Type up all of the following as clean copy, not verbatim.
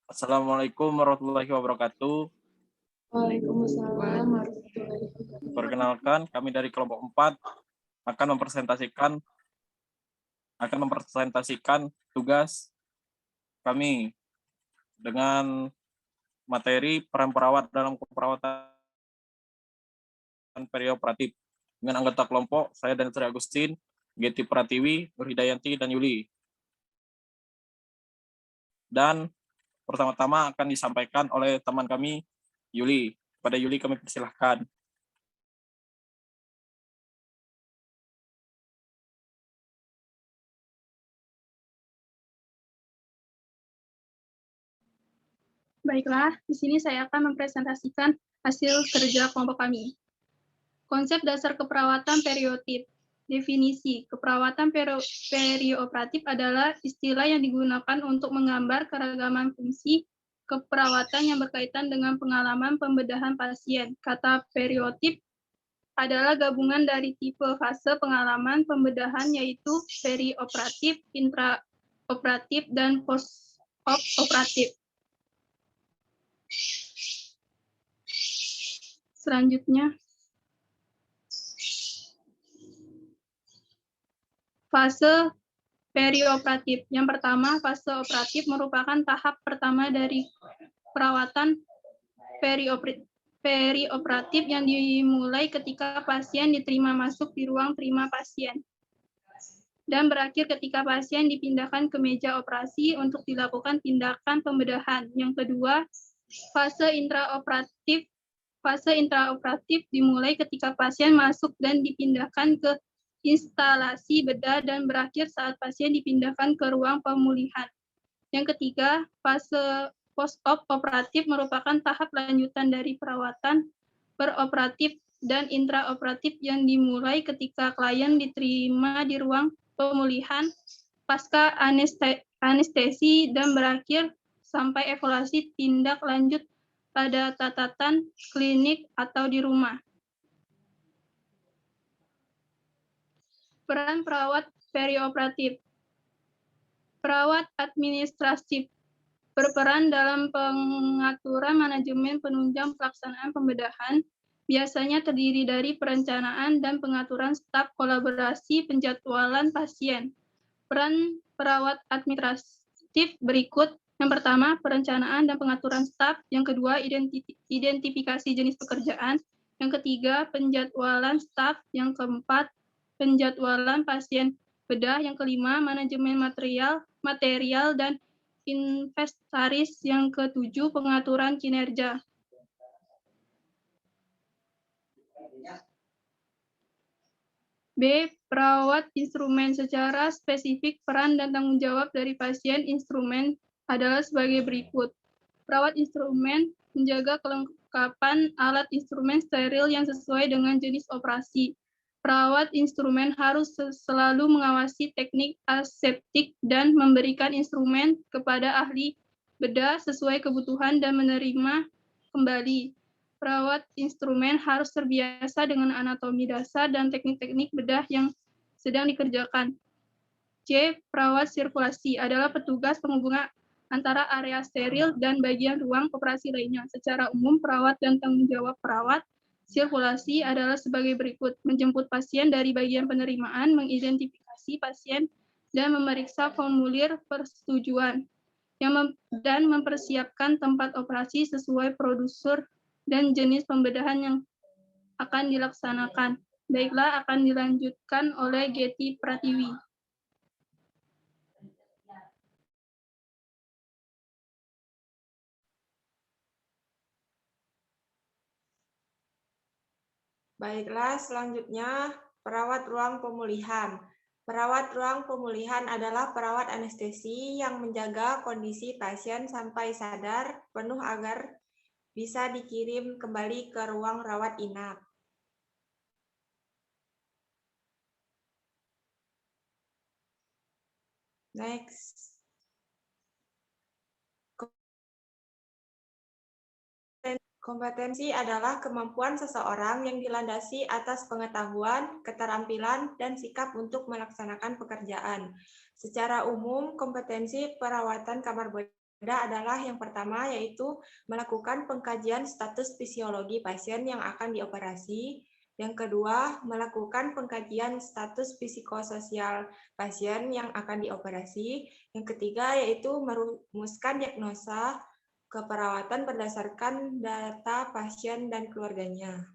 Assalamualaikum warahmatullahi wabarakatuh. Waalaikumsalam warahmatullahi wabarakatuh. Perkenalkan, kami dari kelompok 4 akan mempresentasikan tugas kami dengan materi peran perawat dalam keperawatan perioperatif. Dengan anggota kelompok, saya dan Sri Agustin, Geti Pratiwi, Nur Hidayanti, dan Yuli. Dan pertama-tama akan disampaikan oleh teman kami, Yuli. Pada Yuli kami persilahkan. Baiklah, di sini saya akan mempresentasikan hasil kerja kelompok kami. Konsep dasar keperawatan perioperatif. Definisi, keperawatan perioperatif adalah istilah yang digunakan untuk menggambar keragaman fungsi keperawatan yang berkaitan dengan pengalaman pembedahan pasien. Kata perioperatif adalah gabungan dari tipe fase pengalaman pembedahan yaitu perioperatif, intraoperatif, dan post-operatif. Selanjutnya, fase perioperatif. Yang pertama, fase operatif merupakan tahap pertama dari perawatan perioperatif yang dimulai ketika pasien diterima masuk di ruang terima pasien dan berakhir ketika pasien dipindahkan ke meja operasi untuk dilakukan tindakan pembedahan. Yang kedua, fase intraoperatif. Fase intraoperatif dimulai ketika pasien masuk dan dipindahkan ke instalasi bedah dan berakhir saat pasien dipindahkan ke ruang pemulihan. Yang ketiga, fase post-op operatif merupakan tahap lanjutan dari perawatan peroperatif dan intraoperatif yang dimulai ketika klien diterima di ruang pemulihan pasca anestesi dan berakhir sampai evaluasi tindak lanjut pada catatan klinik atau di rumah. Peran perawat perioperatif. Perawat administratif berperan dalam pengaturan manajemen penunjang pelaksanaan pembedahan, biasanya terdiri dari perencanaan dan pengaturan staf kolaborasi penjadwalan pasien. Peran perawat administratif berikut. Yang pertama, perencanaan dan pengaturan staf. Yang kedua, identifikasi jenis pekerjaan. Yang ketiga, penjadwalan staf. Yang keempat, penjadwalan pasien bedah. Yang kelima, manajemen material dan inventaris. Yang ketujuh, pengaturan kinerja. B. Perawat instrumen. Secara spesifik, peran dan tanggung jawab dari pasien instrumen adalah sebagai berikut. Perawat instrumen menjaga kelengkapan alat instrumen steril yang sesuai dengan jenis operasi. Perawat instrumen harus selalu mengawasi teknik aseptik dan memberikan instrumen kepada ahli bedah sesuai kebutuhan dan menerima kembali. Perawat instrumen harus terbiasa dengan anatomi dasar dan teknik-teknik bedah yang sedang dikerjakan. C. Perawat sirkulasi adalah petugas penghubungan antara area steril dan bagian ruang operasi lainnya. Secara umum, perawat dan tanggung jawab perawat sirkulasi adalah sebagai berikut. Menjemput pasien dari bagian penerimaan, mengidentifikasi pasien, dan memeriksa formulir persetujuan, dan mempersiapkan tempat operasi sesuai prosedur dan jenis pembedahan yang akan dilaksanakan. Baiklah, akan dilanjutkan oleh Geti Pratiwi. Baiklah, selanjutnya perawat ruang pemulihan. Perawat ruang pemulihan adalah perawat anestesi yang menjaga kondisi pasien sampai sadar penuh agar bisa dikirim kembali ke ruang rawat inap. Next. Kompetensi adalah kemampuan seseorang yang dilandasi atas pengetahuan, keterampilan, dan sikap untuk melaksanakan pekerjaan. Secara umum, kompetensi perawatan kamar adalah yang pertama, yaitu melakukan pengkajian status fisiologi pasien yang akan dioperasi. Yang kedua, melakukan pengkajian status psikososial pasien yang akan dioperasi. Yang ketiga, yaitu merumuskan diagnosa keperawatan berdasarkan data pasien dan keluarganya.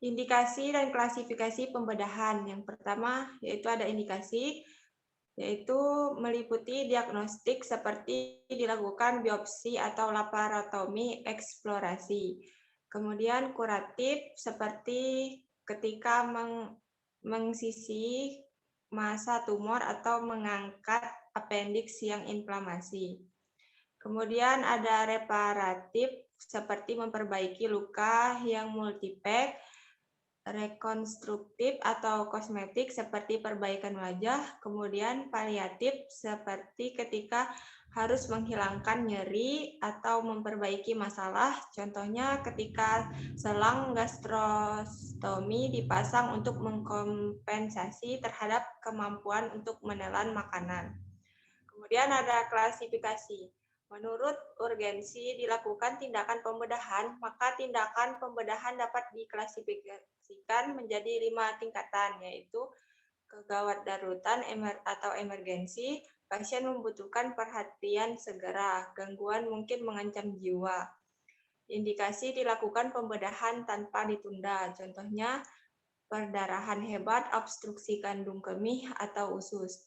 Indikasi dan klasifikasi pembedahan. Yang pertama, yaitu ada indikasi, yaitu meliputi diagnostik seperti dilakukan biopsi atau laparotomi eksplorasi. Kemudian kuratif seperti ketika mengsisi massa tumor atau mengangkat apendiks yang inflamasi. Kemudian ada reparatif seperti memperbaiki luka yang multipek, rekonstruktif atau kosmetik seperti perbaikan wajah, kemudian paliatif seperti ketika harus menghilangkan nyeri atau memperbaiki masalah, contohnya ketika selang gastrostomi dipasang untuk mengkompensasi terhadap kemampuan untuk menelan makanan. Kemudian ada klasifikasi. Menurut urgensi dilakukan tindakan pembedahan, maka tindakan pembedahan dapat diklasifikasikan menjadi 5 tingkatan, yaitu kegawat darutan atau emergensi, pasien membutuhkan perhatian segera, gangguan mungkin mengancam jiwa. Indikasi dilakukan pembedahan tanpa ditunda, contohnya perdarahan hebat, obstruksi kandung kemih atau usus,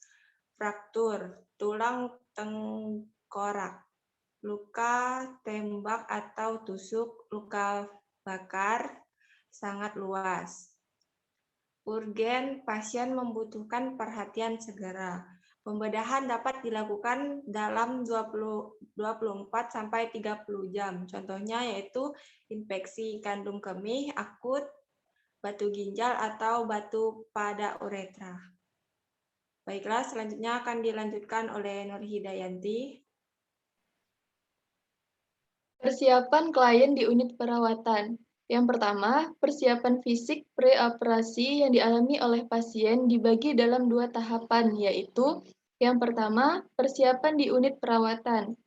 fraktur, tulang tengkorak, luka tembak atau tusuk, luka bakar sangat luas. Urgen, pasien membutuhkan perhatian segera. Pembedahan dapat dilakukan dalam 24 sampai 30 jam. Contohnya yaitu infeksi kandung kemih akut, batu ginjal atau batu pada uretra. Baiklah, selanjutnya akan dilanjutkan oleh Nur Hidayanti. Persiapan klien di unit perawatan. Yang pertama, persiapan fisik preoperasi yang dialami oleh pasien dibagi dalam 2 tahapan, yaitu yang pertama, persiapan di unit perawatan.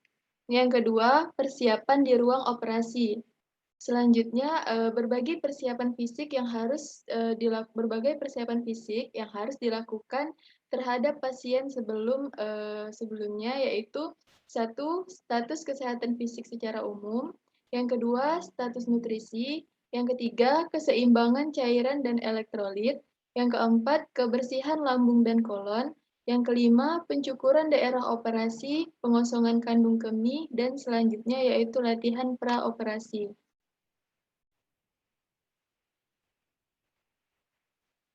Yang kedua, persiapan di ruang operasi. Selanjutnya, berbagai persiapan fisik yang harus dilakukan terhadap pasien sebelumnya, yaitu 1. Status kesehatan fisik secara umum. Yang kedua, status nutrisi. Yang ketiga, keseimbangan cairan dan elektrolit. Yang keempat, kebersihan lambung dan kolon. Yang kelima, pencukuran daerah operasi, pengosongan kandung kemih, dan selanjutnya yaitu latihan praoperasi.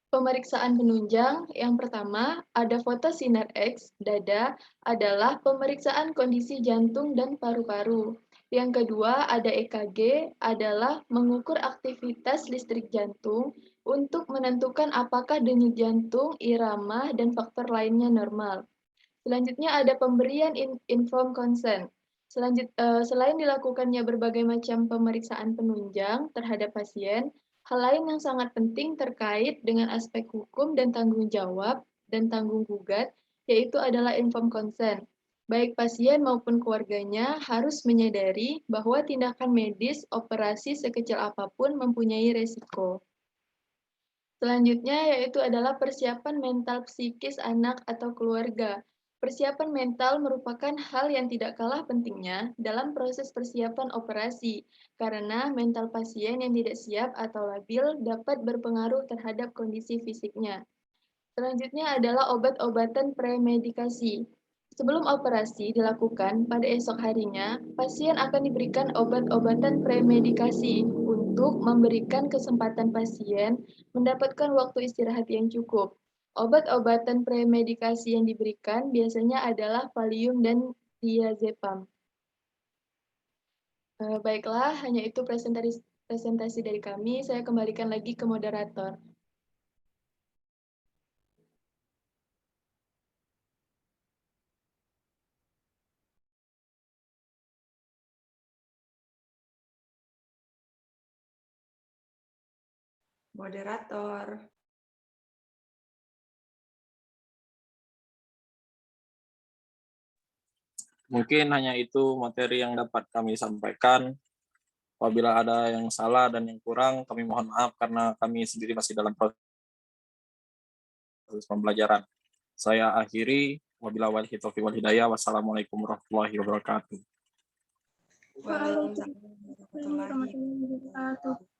Pemeriksaan penunjang, yang pertama, ada foto sinar X, dada, adalah pemeriksaan kondisi jantung dan paru-paru. Yang kedua, ada EKG, adalah mengukur aktivitas listrik jantung untuk menentukan apakah denyut jantung, irama, dan faktor lainnya normal. Selanjutnya ada pemberian informed consent. Selain dilakukannya berbagai macam pemeriksaan penunjang terhadap pasien, hal lain yang sangat penting terkait dengan aspek hukum dan tanggung jawab dan tanggung gugat, yaitu adalah informed consent. Baik pasien maupun keluarganya harus menyadari bahwa tindakan medis, operasi sekecil apapun mempunyai resiko. Selanjutnya yaitu adalah persiapan mental psikis anak atau keluarga. Persiapan mental merupakan hal yang tidak kalah pentingnya dalam proses persiapan operasi, karena mental pasien yang tidak siap atau labil dapat berpengaruh terhadap kondisi fisiknya. Selanjutnya adalah obat-obatan premedikasi. Sebelum operasi dilakukan pada esok harinya, pasien akan diberikan obat-obatan premedikasi untuk memberikan kesempatan pasien mendapatkan waktu istirahat yang cukup. Obat-obatan premedikasi yang diberikan biasanya adalah Valium dan diazepam. Baiklah, hanya itu presentasi dari kami. Saya kembalikan lagi ke moderator. Moderator. Mungkin hanya itu materi yang dapat kami sampaikan. Apabila ada yang salah dan yang kurang, kami mohon maaf karena kami sendiri masih dalam proses pembelajaran. Saya akhiri. Wabillahi taufiq wal hidayah. Wassalamualaikum warahmatullahi wabarakatuh. Waalaikumsalam warahmatullahi Warahmatullahi wabarakatuh.